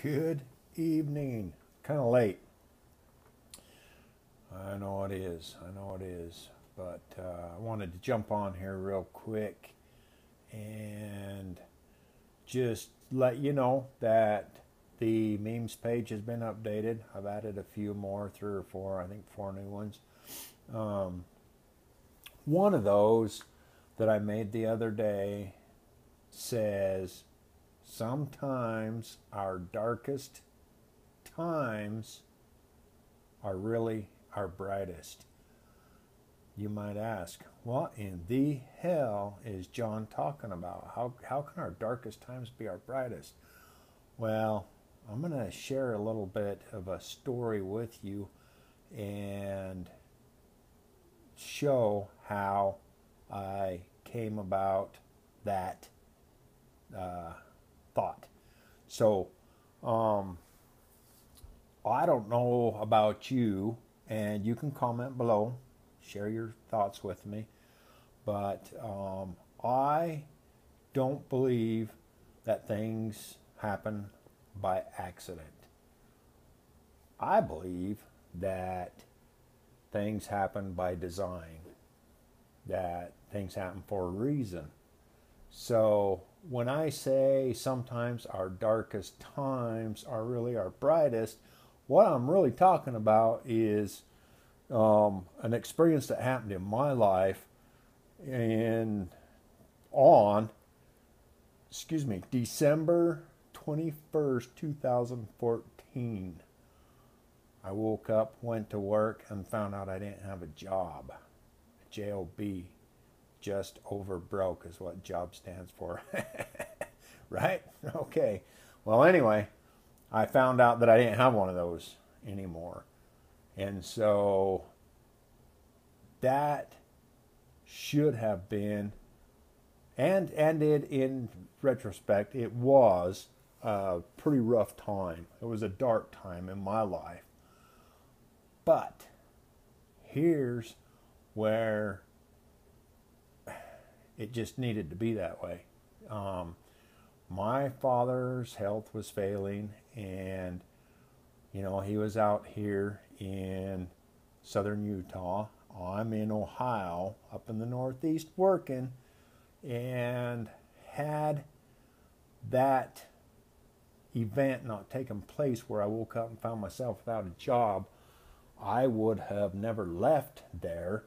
Good evening. Kind of late. I know it is. I know it is. But I wanted to jump on here real quick and just let you know that the memes page has been updated. I've added a few more, three or four, I think four new ones. One of those that I made the other day says, sometimes our darkest times are really our brightest. You might ask, what in the hell is John talking about? How can our darkest times be our brightest? Well, I'm going to share a little bit of a story with you and show how I came about that thought. So, I don't know about you, and you can comment below, share your thoughts with me, but I don't believe that things happen by accident. I believe that things happen by design, that things happen for a reason. So when I say sometimes our darkest times are really our brightest, what I'm really talking about is an experience that happened in my life in on, December 21st, 2014. I woke up, went to work, and found out I didn't have a job. JOB, just over broke is what job stands for. Right? Okay. Well, anyway, I found out that I didn't have one of those anymore. And so that should have been, and it, in retrospect, it was a pretty rough time. It was a dark time in my life. But here's where it just needed to be that way. My father's health was failing, and he was out here in southern Utah. I'm in Ohio, up in the Northeast, working, and had that event not taken place where I woke up and found myself without a job, I would have never left there,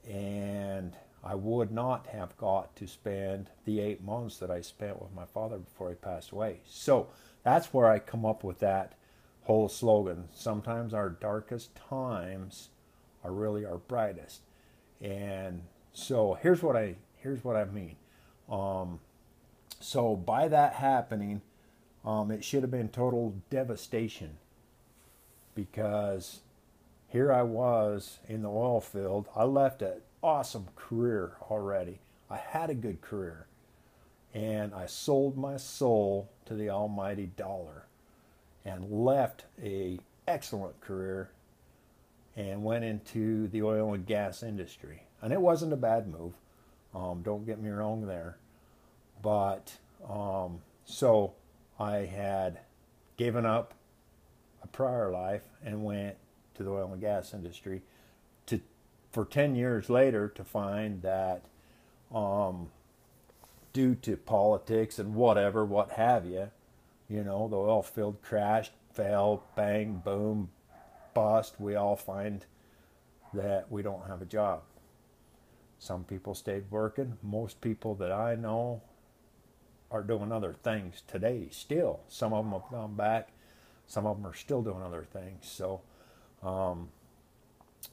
and I would not have got to spend the 8 months that I spent with my father before he passed away. So that's where I come up with that whole slogan. Sometimes our darkest times are really our brightest. And so here's what I mean. So by that happening, it should have been total devastation, because here I was in the oil field. I left an awesome career already. I had a good career, and I sold my soul to the almighty dollar and left a excellent career and went into the oil and gas industry. And it wasn't a bad move. Don't get me wrong there. But so I had given up a prior life and went to the oil and gas industry for 10 years later to find that due to politics and what have you, the oil field crashed, fell, bang, boom, bust. We all find that we don't have a job. Some people stayed working. Most people that I know are doing other things today still. Some of them have gone back. Some of them are still doing other things. So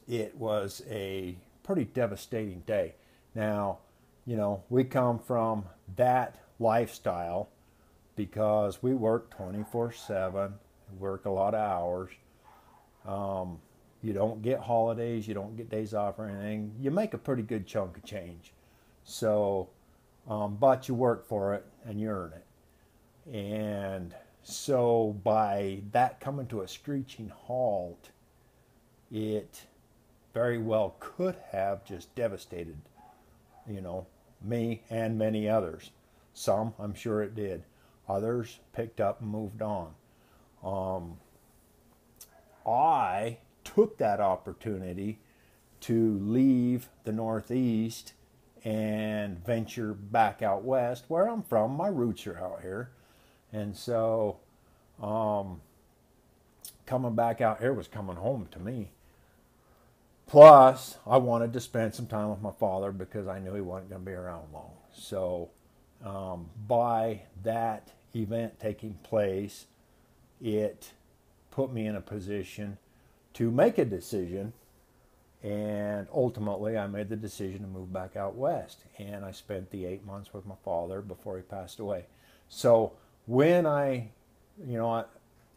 it was a pretty devastating day. Now, we come from that lifestyle because we work 24/7, work a lot of hours. You don't get holidays, you don't get days off or anything. You make a pretty good chunk of change. So, but you work for it and you earn it. And so by that coming to a screeching halt, it very well could have just devastated, me and many others. Some, I'm sure it did. Others picked up and moved on. I took that opportunity to leave the Northeast and venture back out west where I'm from. My roots are out here. And so coming back out here was coming home to me. Plus, I wanted to spend some time with my father because I knew he wasn't going to be around long. So by that event taking place, it put me in a position to make a decision, and ultimately I made the decision to move back out west, and I spent the 8 months with my father before he passed away. So when the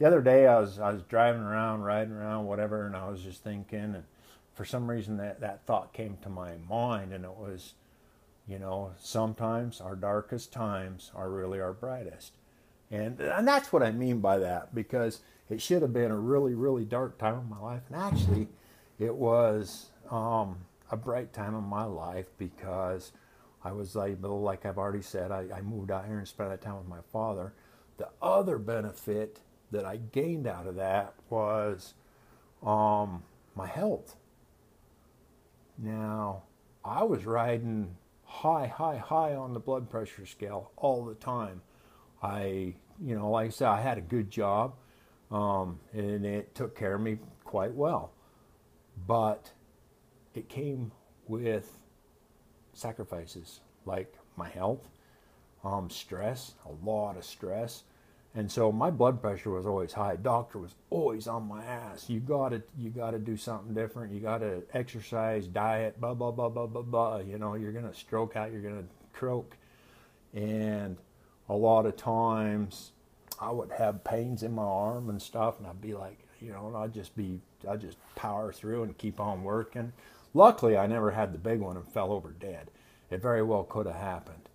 other day I was driving around, riding around, whatever, and I was just thinking, and for some reason that thought came to my mind, and it was, sometimes our darkest times are really our brightest. And that's what I mean by that, because it should have been a really, really dark time in my life. And actually, it was a bright time in my life because I was able, like I've already said, I moved out here and spent that time with my father. The other benefit that I gained out of that was my health. Now, I was riding high on the blood pressure scale all the time. Like I said, I had a good job, and it took care of me quite well. But it came with sacrifices, like my health, stress, a lot of stress. And so my blood pressure was always high. Doctor was always on my ass. You gotta do something different. You gotta exercise, diet, blah, blah, blah, blah, blah, blah. You're gonna stroke out, you're gonna croak. And a lot of times I would have pains in my arm and stuff, and I'd be like, I'd just power through and keep on working. Luckily, I never had the big one and fell over dead. It very well could have happened,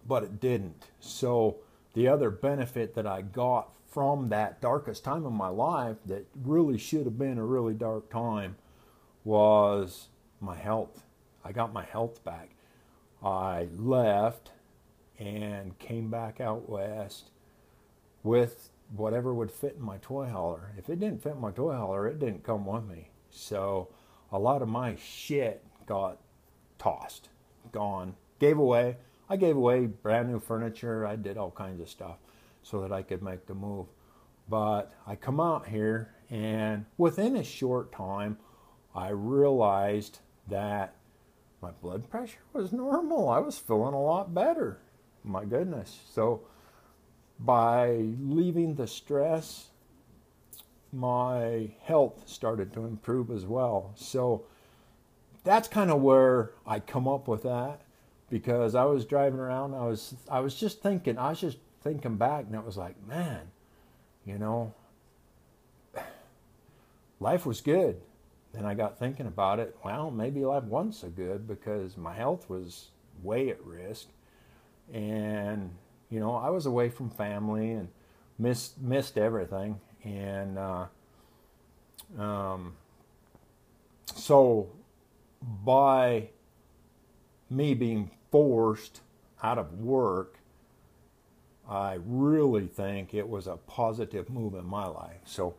but it didn't. So the other benefit that I got from that darkest time in my life, that really should have been a really dark time, was my health. I got my health back. I left and came back out west with whatever would fit in my toy hauler. If it didn't fit in my toy hauler, it didn't come with me. So a lot of my shit got tossed, gone, gave away. I gave away brand new furniture. I did all kinds of stuff so that I could make the move. But I come out here, and within a short time, I realized that my blood pressure was normal. I was feeling a lot better. My goodness. So by leaving the stress, my health started to improve as well. So that's kind of where I come up with that, because I was driving around, I was just thinking back, and it was like, man, life was good. Then I got thinking about it. Well, maybe life wasn't so good because my health was way at risk. And, I was away from family and missed everything. And so by me being forced out of work, I really think it was a positive move in my life. So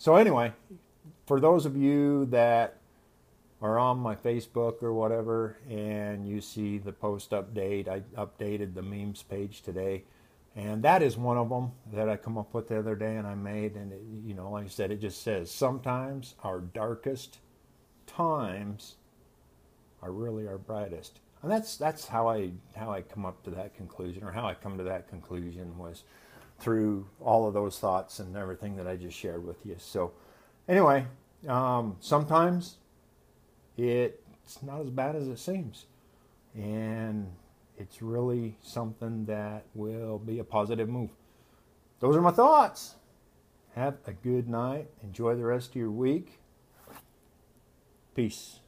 anyway, for those of you that are on my Facebook or whatever, and you see the post update, I updated the memes page today, and that is one of them that I come up with the other day and I made. And it, like I said, it just says, sometimes our darkest times are really our brightest. And that's how I come up to that conclusion, or how I come to that conclusion, was through all of those thoughts and everything that I just shared with you. So anyway, sometimes it's not as bad as it seems, and it's really something that will be a positive move. Those are my thoughts. Have a good night. Enjoy the rest of your week. Peace.